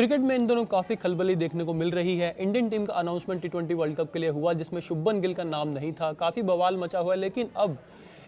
Cricket में इन दोनों काफ़ी खलबली देखने को मिल रही है। इंडियन टीम का अनाउंसमेंट टी20 वर्ल्ड कप के लिए हुआ जिसमें शुभमन गिल का नाम नहीं था, काफ़ी बवाल मचा हुआ है। लेकिन अब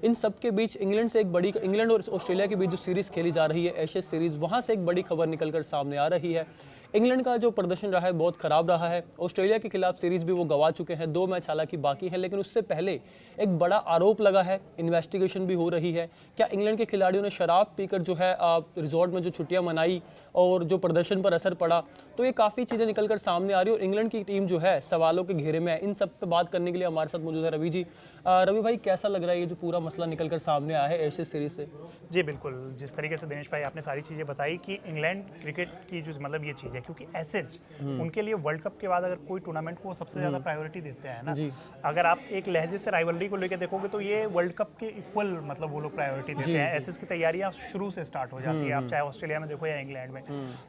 इन सब के बीच इंग्लैंड और ऑस्ट्रेलिया के बीच जो सीरीज़ खेली जा रही है एशेज सीरीज़, वहाँ से एक बड़ी खबर निकलकर सामने आ रही है। इंग्लैंड का जो प्रदर्शन रहा है बहुत खराब रहा है। ऑस्ट्रेलिया के खिलाफ सीरीज़ भी वो गंवा चुके हैं, 2 मैच हालांकि बाकी हैं। लेकिन उससे पहले एक बड़ा आरोप लगा है, इन्वेस्टिगेशन भी हो रही है। क्या इंग्लैंड के खिलाड़ियों ने शराब पीकर जो है रिजॉर्ट में जो छुट्टियां मनाई और जो प्रदर्शन पर असर पड़ा, तो ये काफ़ी चीज़ें निकलकर सामने आ रही है और इंग्लैंड की टीम जो है सवालों के घेरे में है। इन सब पर बात करने के लिए हमारे साथ मौजूद है रवि जी। रवि भाई, कैसा लग रहा है ये जो पूरा मसला निकलकर सामने आया है एशेज सीरीज से? जी बिल्कुल, जिस तरीके से दिनेश भाई आपने सारी चीज़ें बताई कि इंग्लैंड क्रिकेट की जो मतलब ये चीज़ है, क्योंकि एसेज उनके लिए वर्ल्ड कप के बाद अगर कोई टूर्नामेंट को सबसे ज़्यादा प्रायोरिटी देते हैं ना। अगर आप एक लहजे से राइवलरी को लेकर देखोगे तो ये वर्ल्ड कप के इक्वल मतलब वो लोग प्रायोरिटी देते हैं। एसेज की तैयारियां शुरू से स्टार्ट हो जाती है, आप चाहे ऑस्ट्रेलिया में देखो या इंग्लैंड में।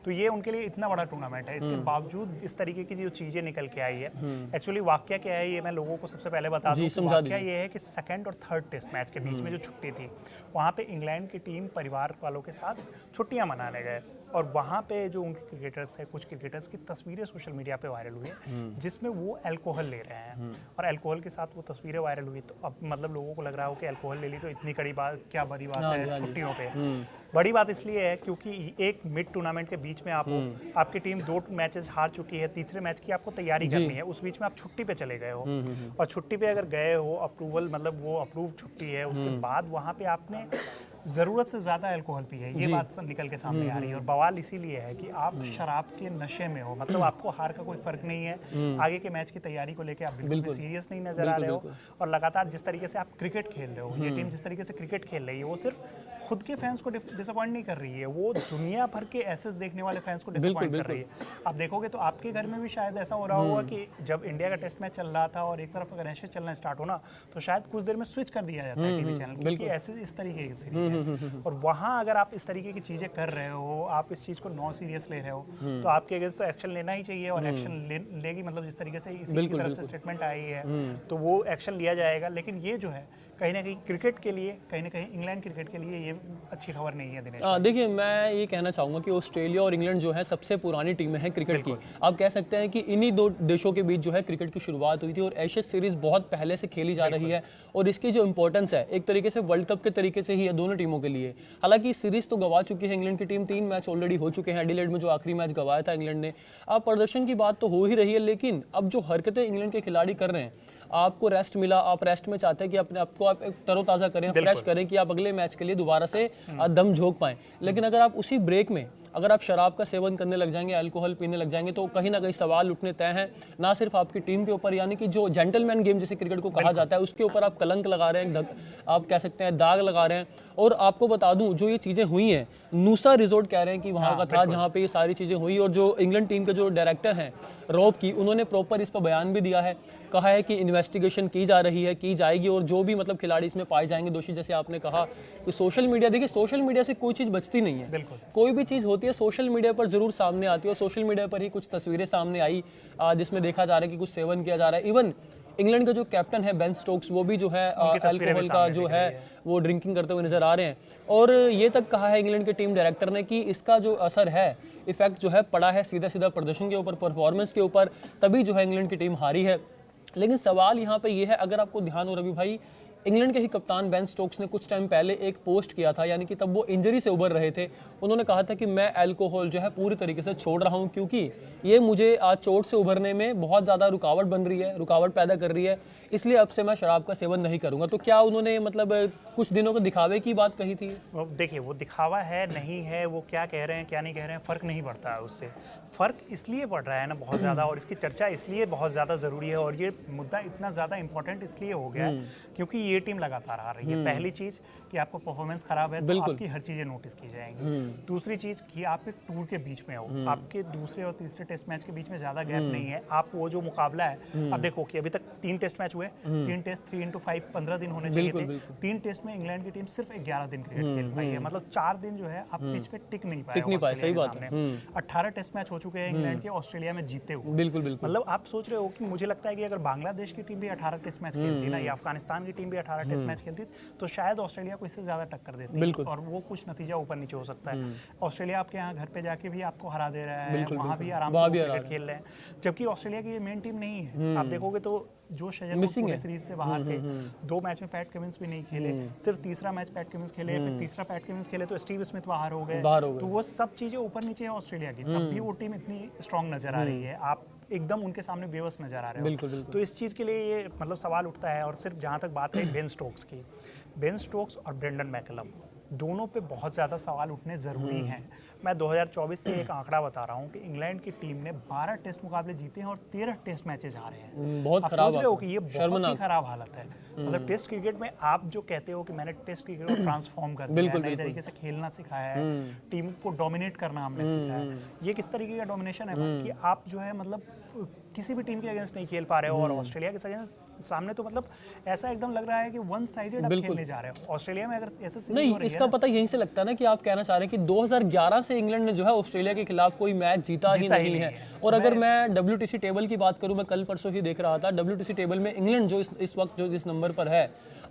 तो ये उनके लिए इतना बड़ा टूर्नामेंट है, इसके बावजूद इस तरीके की जो चीज़ें निकल के आई है। एक्चुअली वाकया क्या है ये मैं लोगों को सबसे पहले बता दूं। वाकया ये है कि सेकंड और थर्ड टेस्ट मैच के बीच में जो छुट्टी थी, वहाँ पे इंग्लैंड की टीम परिवार वालों के साथ छुट्टियां मनाने गए और वहाँ पे जो उनके क्रिकेटर्स थे, कुछ क्रिकेटर्स की तस्वीरें सोशल मीडिया पे वायरल हुई जिसमें वो अल्कोहल ले रहे हैं और अल्कोहल के साथ वो तस्वीरें वायरल हुई। तो अब मतलब लोगों को लग रहा हो कि अल्कोहल ले ली तो इतनी बड़ी बात, क्या बड़ी बात है छुट्टियों पे। बड़ी बात इसलिए है क्योंकि एक मिड टूर्नामेंट के बीच में आप हो, आपकी टीम 2 मैचेस हार चुकी है, तीसरे मैच की आपको तैयारी करनी है, उस बीच में आप छुट्टी पे चले गए हो और छुट्टी पे अगर गए हो, अप्रूवल मतलब वो अप्रूव छुट्टी है, उसके बाद वहाँ पे आपने ज़रूरत से ज़्यादा अल्कोहल पी है, ये बात निकल के सामने आ रही है। और बवाल इसीलिए है कि आप शराब के नशे में हो, मतलब आपको हार का कोई फर्क नहीं है, आगे के मैच की तैयारी को लेकर आप बिल्कुल सीरियस नहीं नजर आ रहे हो और लगातार जिस तरीके से आप क्रिकेट खेल रहे हो, ये टीम जिस तरीके से क्रिकेट खेल रही है वो सिर्फ खुद के फैंस को डिसअपॉइंट नहीं कर रही है, वो दुनिया भर के एसेस देखने वाले फैंस को डिसअपॉइंट कर रही है। आप देखोगे तो आपके घर में भी शायद ऐसा हो रहा होगा कि जब इंडिया का टेस्ट मैच चल रहा था और एक तरफ अगर एशेज चलना स्टार्ट हो ना, तो शायद कुछ देर में स्विच कर दिया जाता है टीवी चैनल, क्योंकि ऐसे इस तरीके की सीरीज है। और वहाँ अगर आप इस तरीके की चीज़ें कर रहे हो, आप इस चीज़ को नॉन सीरियस ले रहे हो, तो आपके अगेंस्ट तो एक्शन लेना ही चाहिए और एक्शन लेगी। मतलब जिस तरीके से इसी की तरफ से स्टेटमेंट आई है तो वो एक्शन लिया जाएगा। लेकिन ये जो है कहीं ना कहीं क्रिकेट के लिए, कहीं ना कहीं इंग्लैंड क्रिकेट के लिए ये अच्छी खबर नहीं है दिनेश। देखिए, मैं ये कहना चाहूँगा कि ऑस्ट्रेलिया और इंग्लैंड जो है सबसे पुरानी टीमें हैं क्रिकेट की। आप कह सकते हैं कि इन्हीं 2 देशों के बीच जो है क्रिकेट की शुरुआत हुई थी और एशेज सीरीज बहुत पहले से खेली जा रही है और इसकी जो इंपॉर्टेंस है एक तरीके से वर्ल्ड कप के तरीके से ही है दोनों टीमों के लिए। हालांकि सीरीज तो गंवा चुकी है इंग्लैंड की टीम, 3 मैच ऑलरेडी हो चुके हैं। एडिलेड में जो आखिरी मैच गंवाया था इंग्लैंड ने। अब प्रदर्शन की बात तो हो ही रही है, लेकिन अब जो हरकतें इंग्लैंड के खिलाड़ी कर रहे हैं, आपको रेस्ट मिला, आप रेस्ट में चाहते हैं कि अपने आपको आप एक तरोताज़ा करें, फ्रेश करें कि आप अगले मैच के लिए दोबारा से दम झोंक पाएं। लेकिन अगर आप उसी ब्रेक में अगर आप शराब का सेवन करने लग जाएंगे, अल्कोहल पीने लग जाएंगे, तो कहीं ना कहीं सवाल उठने तय हैं, ना सिर्फ आपकी टीम के ऊपर, यानी कि जो जेंटलमैन गेम जिसे क्रिकेट को कहा जाता है उसके ऊपर आप कलंक लगा रहे हैं, आप कह सकते हैं दाग लगा रहे हैं। और आपको बता दूं, जो ये चीज़ें हुई हैं, नूसा रिजोर्ट कह रहे हैं कि वहाँ का था जहाँ पे ये सारी चीज़ें हुई। और जो इंग्लैंड टीम के जो डायरेक्टर हैं रॉब की, उन्होंने प्रॉपर इस पर बयान भी दिया है, कहा है कि इन्वेस्टिगेशन की जा रही है, की जाएगी और जो भी मतलब खिलाड़ी इसमें पाए जाएंगे दोषी, जैसे आपने कहा कि सोशल मीडिया, देखिए सोशल मीडिया से कोई चीज़ बचती नहीं है, कोई भी चीज़ होती है सोशल मीडिया पर जरूर सामने आती है। और सोशल मीडिया पर ही कुछ तस्वीरें सामने आई जिसमें देखा जा रहा है कि कुछ सेवन किया जा रहा है। इवन इंग्लैंड का जो कैप्टन है बेन स्टोक्स, वो भी जो है अल्कोहल का जो है वो ड्रिंकिंग करते हुए नजर आ रहे हैं। और ये तक कहा है इंग्लैंड के टीम डायरेक्टर ने कि इसका जो असर है, इफेक्ट जो है पड़ा है सीधा सीधा प्रदर्शन के ऊपर, परफॉर्मेंस के ऊपर, तभी जो है इंग्लैंड की टीम हारी है। लेकिन सवाल यहाँ पे ये है, अगर आपको ध्यान हो रवि भाई, इंग्लैंड के ही कप्तान बेन स्टोक्स ने कुछ टाइम पहले एक पोस्ट किया था, यानी कि तब वो इंजरी से उभर रहे थे। उन्होंने कहा था कि मैं अल्कोहल जो है पूरी तरीके से छोड़ रहा हूं, क्योंकि ये मुझे आज चोट से उभरने में बहुत ज़्यादा रुकावट बन रही है, रुकावट पैदा कर रही है, इसलिए अब से मैं शराब का सेवन नहीं करूंगा। तो क्या उन्होंने मतलब कुछ दिनों के दिखावे की बात कही थी? देखिए, वो दिखावा है नहीं है, वो क्या कह रहे हैं क्या नहीं कह रहे हैं, फ़र्क नहीं पड़ता है उससे। फ़र्क इसलिए पड़ रहा है ना बहुत ज़्यादा, और इसकी चर्चा इसलिए बहुत ज़्यादा ज़रूरी है और ये मुद्दा इतना ज़्यादा इंपॉर्टेंट इसलिए हो गया है क्योंकि ये टीम लगातार आ रही है। पहली चीज़ कि आपको परफॉर्मेंस खराब है तो आपकी हर चीज़ें नोटिस की जाएंगी। दूसरी चीज़ कि आप एक टूर के बीच में हो, आपके दूसरे और तीसरे टेस्ट मैच के बीच में ज़्यादा गैप नहीं है। आप वो जो मुकाबला है, अब देखो कि अभी तक 3 टेस्ट मैच हुए, 3 टेस्ट 3x5 15 दिन होने चाहिए थे। 3 टेस्ट में इंग्लैंड की टीम सिर्फ 11 दिन क्रिकेट खेल पाई है, मतलब 4 दिन जो है आप पिच पे टिक नहीं पाए। सही बात है। 18 टेस्ट मैच हो चुके हैं इंग्लैंड के ऑस्ट्रेलिया में जीते हुए। बिल्कुल। मतलब आप सोच रहे हो कि मुझे लगता है कि अगर बांग्लादेश की टीम भी 18 टेस्ट मैच खेलती ना, या अफगानिस्तान की टीम भी 18 टेस्ट मैच खेलती तो शायद ऑस्ट्रेलिया को इससे ज़्यादा टक्कर देती और वो कुछ नतीजा ऊपर नीचे हो सकता है। ऑस्ट्रेलिया आपके यहाँ घर पे जाके भी आपको हरा दे रहा है, वहाँ भी आराम से क्रिकेट खेल रहे हैं, जबकि ऑस्ट्रेलिया की ये मेन टीम नहीं है। आप देखोगे तो जो पूरे सीरीज से बाहर थे, 2 मैच में पैट कमिंस भी नहीं खेले, सिर्फ तीसरा मैच पैट कमिंस खेले, फिर तीसरा पैट कमिंस खेले तो स्टीव स्मिथ बाहर हो गए। तो वो सब चीजें ऊपर नीचे है ऑस्ट्रेलिया की, तब भी वो टीम इतनी स्ट्रांग नजर आ रही है, आप एकदम उनके सामने बेबस नजर आ रहे हो। तो इस चीज के लिए ये मतलब सवाल उठता है। और सिर्फ जहां तक बात है बेन स्टोक्स की, बेन स्टोक्स और ब्रेंडन मैकलम दोनों पे बहुत ज़्यादा सवाल उठने ज़रूरी हैं। मैं 2024 से एक आंकड़ा बता रहा हूँ कि इंग्लैंड की टीम ने 12 टेस्ट मुकाबले जीते हैं और 13 टेस्ट मैचेस हारे हैं। बहुत खराब, सोच रहे हो कि ये बहुत ही खराब हालत है। मतलब टेस्ट क्रिकेट में आप जो कहते हो कि मैंने टेस्ट क्रिकेट को ट्रांसफॉर्म कर दिया है, नए तरीके से खेलना सिखाया है, टीम को डोमिनेट करना हमने सिखाया है, ये किस तरीके का डोमिनेशन है कि आप जो है मतलब किसी भी टीम के अगेंस्ट नहीं खेल पा रहे हो। और ऑस्ट्रेलिया के सामने तो मतलब ऐसा एकदम लग रहा है कि वन साइडेड आप खेलने जा रहे हो। ऑस्ट्रेलिया में अगर ऐसे नहीं, इसका पता यहीं से लगता है ना कि आप कहना चाह रहे हैं कि 2011 से इंग्लैंड ने जो है ऑस्ट्रेलिया के खिलाफ कोई मैच जीता ही नहीं है। और अगर मैं WTC टेबल की बात करूं, मैं कल परसों ही देख रहा था, WTC टेबल में इंग्लैंड जो इस वक्त जो जिस नंबर पर है,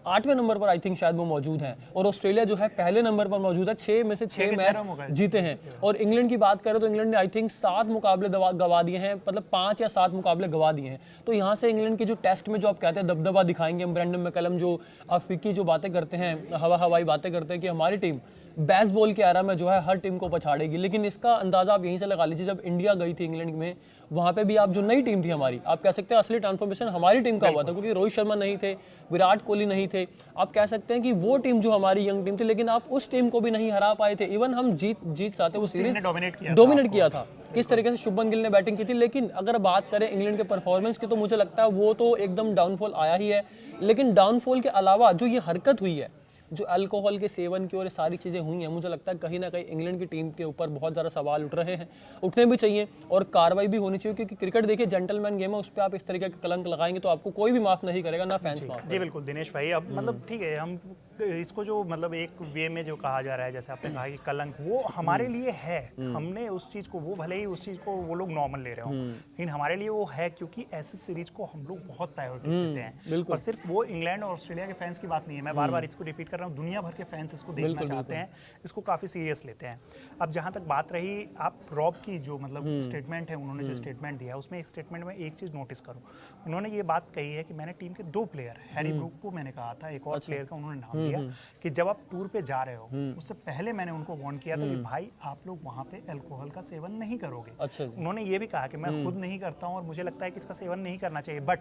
8वें नंबर पर आई थिंक शायद वो मौजूद हैं, और ऑस्ट्रेलिया जो है पहले नंबर पर मौजूद है। 6 में से 6 मैच जीते हैं। और इंग्लैंड की बात करें तो इंग्लैंड ने आई थिंक 7 मुकाबले गवा दिए हैं, मतलब 5 या 7 मुकाबले गवा दिए हैं। तो यहाँ से इंग्लैंड की जो टेस्ट में जो आप कहते हैं दबदबा दिखाएंगे, ब्रेंडन मैकलम जो अफ्रीकी जो बातें करते हैं, हवाई बातें करते हैं कि हमारी टीम बेसबॉल के एरा में जो है हर टीम को पछाड़ेगी, लेकिन इसका अंदाजा आप यहीं से लगा लीजिए, जब इंडिया गई थी इंग्लैंड में, वहाँ पे भी आप जो नई टीम थी हमारी, आप कह सकते हैं असली ट्रांसफॉर्मेशन हमारी टीम का हुआ था, क्योंकि रोहित शर्मा नहीं थे, विराट कोहली नहीं थे। आप कह सकते हैं कि वो टीम जो हमारी यंग टीम थी, लेकिन आप उस टीम को भी नहीं हरा पाए थे। इवन हम जीत चाहते वो सीरीज डोमिनेट किया था। किस तरीके से शुभमन गिल ने बैटिंग की थी। लेकिन अगर बात करें इंग्लैंड के परफॉर्मेंस की, तो मुझे लगता है वो तो एकदम डाउनफॉल आया ही है। लेकिन डाउनफॉल के अलावा जो ये हरकत हुई है, जो अल्कोहल के सेवन की और सारी चीज़ें हुई हैं, मुझे लगता है कहीं ना कहीं इंग्लैंड की टीम के ऊपर बहुत ज़्यादा सवाल उठ रहे हैं, उठने भी चाहिए और कार्रवाई भी होनी चाहिए, क्योंकि क्रिकेट देखिए जेंटलमैन गेम है, उस पर आप इस तरीके का कलंक लगाएंगे तो आपको कोई भी माफ़ नहीं करेगा, ना फैंस माफ। जी बिल्कुल दिनेश भाई, अब मतलब ठीक है, हम इसको जो मतलब एक वे में जो कहा जा रहा है, जैसे आपने कहा कि कलंक, वो हमारे लिए है, हमने उस चीज़ को, वो भले ही उस चीज़ को वो लोग नॉर्मल ले रहे हो, लेकिन हमारे लिए वो है, क्योंकि ऐसे सीरीज को हम लोग बहुत प्रायोरिटी देते हैं। और सिर्फ वो इंग्लैंड और ऑस्ट्रेलिया के फैंस की बात नहीं है, मैं बार बार इसको रिपीट कर रहा हूँ, दुनिया भर के फैंस इसको देखना चाहते हैं, इसको काफ़ी सीरियस लेते हैं। अब जहाँ तक बात रही आप रॉब की जो मतलब स्टेटमेंट है, उन्होंने जो स्टेटमेंट दिया, उसमें एक स्टेटमेंट में एक चीज़ नोटिस करूँ, उन्होंने ये बात कही है कि मैंने टीम के 2 प्लेयर, हैरी ब्रूक को मैंने कहा था, एक और प्लेयर का उन्होंने नाम दिया, कि जब आप टूर पे जा रहे हो उससे पहले मैंने उनको वार्न किया था कि भाई आप लोग वहाँ पे अल्कोहल का सेवन नहीं करोगे। अच्छा। उन्होंने ये भी कहा कि मैं खुद नहीं करता हूँ और मुझे लगता है कि इसका सेवन नहीं करना चाहिए, बट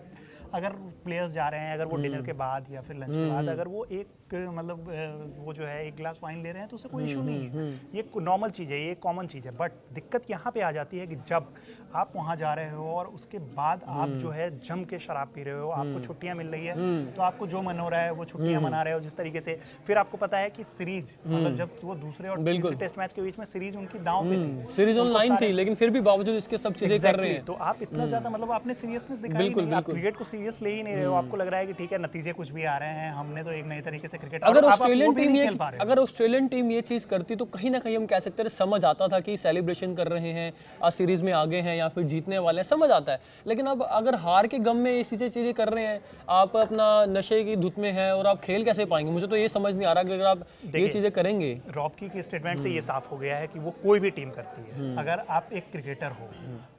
अगर प्लेयर्स जा रहे हैं, अगर वो डिनर के बाद या फिर लंच के बाद अगर वो एक मतलब वो जो है 1 ग्लास वाइन ले रहे हैं तो उससे कोई इशू नहीं है, ये नॉर्मल चीज़ है, ये कॉमन चीज़ है। बट दिक्कत यहाँ पे आ जाती है कि जब आप वहाँ जा रहे हो और उसके बाद आप जो है जम के शराब पी रहे हो, आपको छुट्टियाँ मिल रही है, तो आपको जो मन हो रहा है वो छुट्टियाँ मना रहे हो जिस तरीके से, फिर आपको पता है कि सीरीज मतलब जब वो दूसरे और तीसरे टेस्ट मैच के बीच में सीरीज उनकी दांव पे थी, सीरीज ऑनलाइन थी, लेकिन फिर भी बावजूद इसके सब चीजें कर रहे हैं, तो आप इतना ज्यादा मतलब आपने सीरियसनेस दिखाई नहीं, आप क्रिकेट को सीरियस ले ही नहीं रहे हो, आपको लग रहा है कि ठीक है नतीजे कुछ भी आ रहे हैं, हमने तो एक नए तरीके से क्रिकेट, अगर ऑस्ट्रेलियन टीम ये चीज करती तो कहीं ना कहीं हम कह सकते हैं समझ आता था कि सेलिब्रेशन कर रहे हैं, आज सीरीज में आगे हैं या फिर जीतने वाले हैं, समझ आता है। लेकिन अब अगर हार के गम में ऐसी चीजें कर रहे हैं, आप अपना नशे की धुत में है और आप खेल कैसे पाएंगे, मुझे तो ये समझ नहीं आ रहा कि अगर आप ये चीजें करेंगे। रॉबकी के स्टेटमेंट से ये साफ हो गया है कि वो कोई भी टीम करती है, अगर आप एक क्रिकेटर हो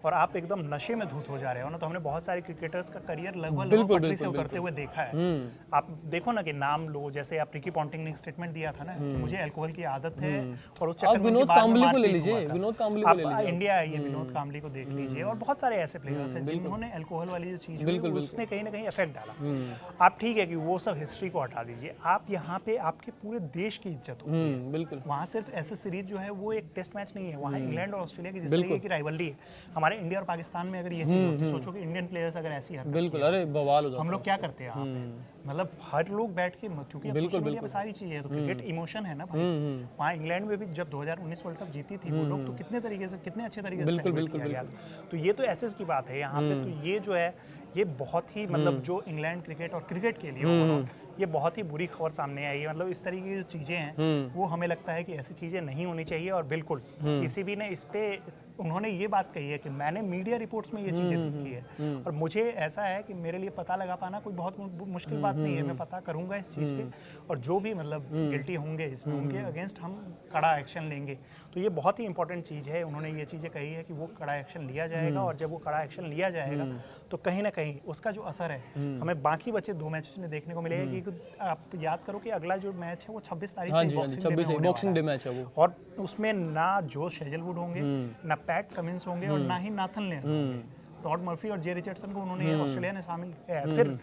और आप एकदम नशे में धुत हो जा रहे हो ना, तो हमने बहुत सारे क्रिकेटर्स का करियर लगभग पटरी से उतरते हुए देखा है। आप देखो ना कि नाम लो, जैसे आप रिकी पॉन्टिंग ने स्टेटमेंट दिया था ना कि मुझे अल्कोहल की आदत है और उस चक्कर में विनोद कांबली को ले लीजिए, विनोद कांबली को ले लीजिए, इंडिया आइए विनोद कांबली को देख लीजिए, और बहुत सारे ऐसे प्लेयर्स हैं जिन्होंने अल्कोहल वाली जो चीज है उसने कहीं ना कहीं इफेक्ट डाला। आप ठीक है कि वो सब हिस्ट्री को हटा दीजिए, आप यहाँ पे आपके पूरे देश की इज्जत होती है। बिल्कुल, वहाँ सिर्फ ऐसे सीरीज जो है वो एक टेस्ट मैच नहीं है, वहाँ इंग्लैंड और ऑस्ट्रेलिया की जिस तरीके की राइवलरी है, हमारे इंडिया और पाकिस्तान में अगर ये चीज होती, सोचो कि इंडियन प्लेयर्स अगर ऐसी हरकत, बिल्कुल, अरे बवाल हो जाता, हम लोग क्या करते हैं मतलब हर लोग बैठ के, क्योंकि अब सोशल मीडिया पे सारी चीजें है, तो क्रिकेट इमोशन है ना भाई। वहाँ इंग्लैंड में भी जब 2019 वर्ल्ड कप जीती थी वो लोग, तो कितने तरीके से, कितने अच्छे तरीके से सेलिब्रेट किया गया था। तो ये तो एसेस की बात है यहाँ पे, तो ये जो है ये बहुत ही मतलब जो इंग्लैंड क्रिकेट और क्रिकेट के लिए ओवरऑल ये बहुत ही बुरी खबर सामने आई है। मतलब इस तरीके की जो चीज़ें हैं वो हमें लगता है कि ऐसी चीज़ें नहीं होनी चाहिए, और बिल्कुल किसी भी ने इस पे उन्होंने ये बात कही है कि मैंने मीडिया रिपोर्ट्स में ये चीज़ें देखी है और मुझे ऐसा है कि मेरे लिए पता लगा पाना कोई बहुत मुश्किल बात नहीं है, मैं पता करूंगा इस चीज़ पे और जो भी मतलब गिल्टी होंगे इसमें उनके अगेंस्ट हम कड़ा एक्शन लेंगे। तो ये बहुत ही इंपॉर्टेंट चीज़ है, उन्होंने ये चीज़ें कही है कि वो कड़ा एक्शन लिया जाएगा और जब वो कड़ा एक्शन लिया जाएगा तो कहीं ना कहीं उसका जो असर है हमें बाकी बचे 2 मैचेस में देखने को मिलेगा। कि आप याद करो कि अगला जो मैच है वो 26 तारीख से बॉक्सिंग डे मैच है वो, और उसमें ना जोश हेजलवुड होंगे, ना पैट कमिंस होंगे और ना ही नाथन लेन होंगे। टॉड मर्फी और जे रिचर्डसन को उन्होंने ऑस्ट्रेलिया ने शामिल किया है। फिर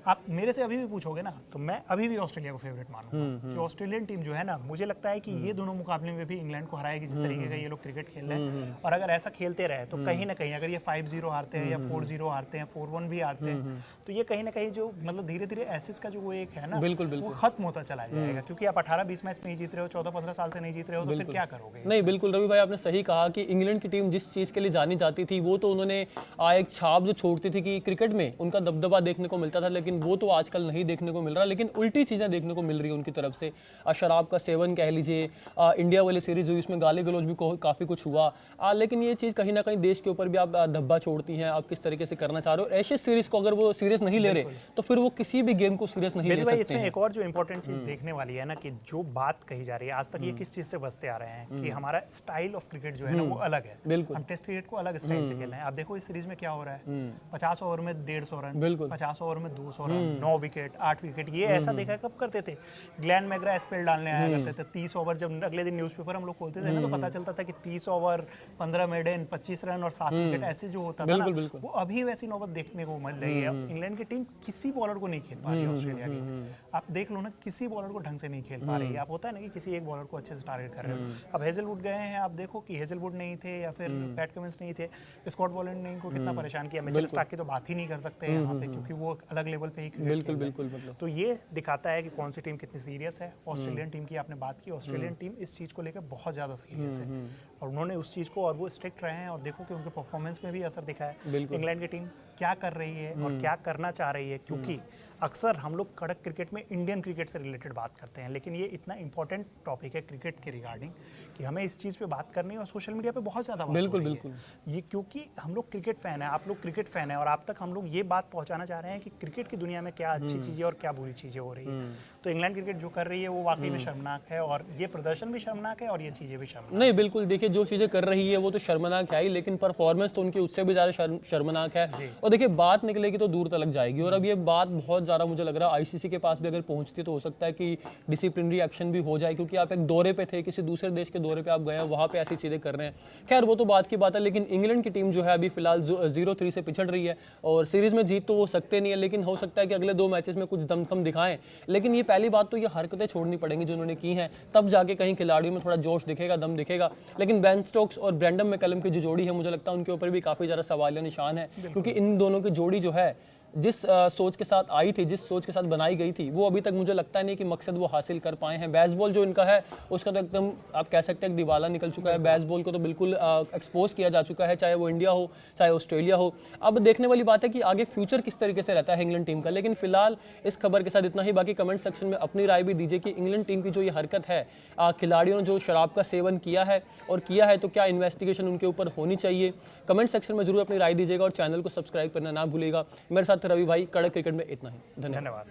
आप मेरे से अभी भी पूछोगे ना तो मैं अभी भी ऑस्ट्रेलिया को फेवरेट मानूंगा कि ऑस्ट्रेलियन टीम जो है ना, मुझे लगता है कि ये दोनों मुकाबले में भी इंग्लैंड को हराएगी जिस तरीके का ये लोग क्रिकेट खेल रहे हैं। और अगर ऐसा खेलते रहे तो कहीं ना कहीं अगर ये 5-0 हारते हैं या 4-0 हारते हैं, 4-1 भी हारते हैं, तो ये कहीं ना कहीं जो मतलब धीरे धीरे एसिस का जो वो एक है ना, वो खत्म होता चला जाएगा। क्योंकि आप 18-20 मैच नहीं जीत रहे हो, 14-15 साल से नहीं जीत रहे हो, तो फिर क्या करोगे? नहीं, बिल्कुल रवि भाई आपने सही कहा कि इंग्लैंड की टीम जिस चीज़ के लिए जानी जाती थी वो तो उन्होंने एक छाप जो छोड़ती थी कि क्रिकेट में उनका दबदबा देखने को मिलता था, लेकिन वो तो आजकल नहीं देखने को मिल रहा। लेकिन उल्टी चीज़ें देखने को मिल रही है उनकी तरफ से। शराब का सेवन कह लीजिए, इंडिया वाली सीरीज हुई उसमें गाली गलौज भी काफ़ी कुछ हुआ, लेकिन ये चीज़ कहीं ना कहीं देश के ऊपर भी आप धब्बा छोड़ती हैं। आप किस तरीके से करना चाह रहे हो एशिया सीरीज को, अगर वो सीरियस नहीं ले रहे तो फिर वो किसी भी गेम को सीरियस नहीं ले सकते हैं। एक और जो इंपॉर्टेंट चीज़ देखने वाली है ना, कि जो बात कही जा रही है आज तक ये किस चीज़ से बचते आ रहे हैं कि हमारा स्टाइल ऑफ क्रिकेट जो है ना वो अलग है। बिल्कुल, हम टेस्ट क्रिकेट को अलग स्टाइल से खेल रहे हैं। आप देखो इस सीरीज में क्या हो रहा है, 50 ओवर में 150 रन, बिल्कुल 50 ओवर में 200 रन, 9 विकेट, 8 विकेट। ये ऐसा देखा कब करते थे? ग्लेन मैग्रा स्पेल डालने आया करते थे। 30 ओवर जब अगले दिन न्यूज़पेपर हम लोग खोलते थे ना तो पता चलता था कि 30 ओवर 15 मेडन 25 रन और 7 विकेट ऐसे जो होता था ना, वो अभी वैसी नौबत देखने को मिल रही है। इंग्लैंड की टीम किसी बॉलर को नहीं खेल पा रही है ऑस्ट्रेलिया की। आप देख लो ना, किसी बॉलर को ढंग से नहीं खेल पा रही है। आप होता है ना कि किसी एक बॉलर को अच्छे से टारगेट कर रहे हो। अब हेजलवुड गए हैं, आप देखो कि हेजलवुड नहीं थे या फिर पैट कमिंस नहीं थे, स्कॉट बॉलैंड ने इनको कितना परेशान किया। मिचेल स्टार्क की तो बात ही नहीं कर सकते यहाँ पे, क्योंकि वो अलग लेवल पे ही बिल्कुल। तो ये दिखाता है कि कौन सी टीम कितनी सीरियस है। ऑस्ट्रेलियन टीम की आपने बात की, ऑस्ट्रेलियन टीम इस चीज़ को लेकर बहुत ज़्यादा सीरियस है और उन्होंने उस चीज़ को, और वो स्ट्रिक्ट रहे हैं और देखो कि उनके परफॉर्मेंस में भी असर दिखा है। इंग्लैंड की टीम क्या कर रही है और क्या करना चाह रही है, क्योंकि अक्सर हम लोग कड़क क्रिकेट में इंडियन क्रिकेट से रिलेटेड बात करते हैं, लेकिन ये इतना इंपॉर्टेंट टॉपिक है क्रिकेट के रिगार्डिंग कि हमें इस चीज़ पे बात करनी है और सोशल मीडिया पे बहुत ज़्यादा बात हो रही है। ये क्योंकि हम लोग क्रिकेट फ़ैन है, आप लोग क्रिकेट फ़ैन है और आप तक हम लोग ये बात पहुंचाना चाह रहे हैं कि क्रिकेट की दुनिया में क्या अच्छी चीज़ें और क्या बुरी चीज़ें हो रही है। तो इंग्लैंड क्रिकेट जो कर रही है वो वाकई में शर्मनाक है और ये प्रदर्शन भी शर्मनाक है और ये चीज़ें भी शर्मनाक। नहीं, बिल्कुल देखिए, जो चीज़ें कर रही है वो तो शर्मनाक है ही, लेकिन परफॉर्मेंस तो उनकी उससे भी ज़्यादा शर्मनाक है। और देखिए, बात निकलेगी तो दूर तक जाएगी और अब ये बात बहुत ज़्यादा मुझे लग रहा है आईसीसी के पास भी अगर पहुंचती तो हो सकता है कि डिसिप्लिनरी एक्शन भी हो जाए, क्योंकि आप एक दौरे पे थे, किसी दूसरे देश के दौरे पे आप गए हैं, वहाँ पे ऐसी चीज़ें कर रहे हैं। खैर वो तो बात की बात है, लेकिन इंग्लैंड की टीम जो है अभी फिलहाल 0-3 से पिछड़ रही है और सीरीज़ में जीत तो वो सकते नहीं है, लेकिन हो सकता है कि अगले 2 मैचेस में कुछ दमखम दिखाएं। लेकिन ये पहली बात तो ये हरकतें छोड़नी पड़ेंगी जो उन्होंने की हैं, तब जाके कहीं खिलाड़ियों में थोड़ा जोश दिखेगा, दम दिखेगा। लेकिन बेन स्टोक्स और ब्रेंडन मैकलम की जो जोड़ी है, मुझे लगता है उनके ऊपर भी काफ़ी ज़्यादा सवालिया निशान है, क्योंकि इन दोनों की जोड़ी जो है जिस सोच के साथ आई थी, जिस सोच के साथ बनाई गई थी, वो अभी तक मुझे लगता नहीं कि मकसद वो हासिल कर पाए हैं। बेसबॉल जो इनका है उसका तो एकदम आप कह सकते हैं दिवाला निकल चुका है। बेसबॉल को तो बिल्कुल एक्सपोज किया जा चुका है, चाहे वो इंडिया हो चाहे ऑस्ट्रेलिया हो। अब देखने वाली बात है कि आगे फ्यूचर किस तरीके से रहता है इंग्लैंड टीम का। लेकिन फिलहाल इस खबर के साथ इतना ही। बाकी कमेंट सेक्शन में अपनी राय भी दीजिए कि इंग्लैंड टीम की जो ये हरकत है, खिलाड़ियों ने जो शराब का सेवन किया है और किया है, तो क्या इन्वेस्टिगेशन उनके ऊपर होनी चाहिए? कमेंट सेक्शन में जरूर अपनी राय दीजिएगा और चैनल को सब्सक्राइब करना ना भूलिएगा। मेरे साथ रवि भाई, कड़क क्रिकेट में इतना ही। धन्यवाद।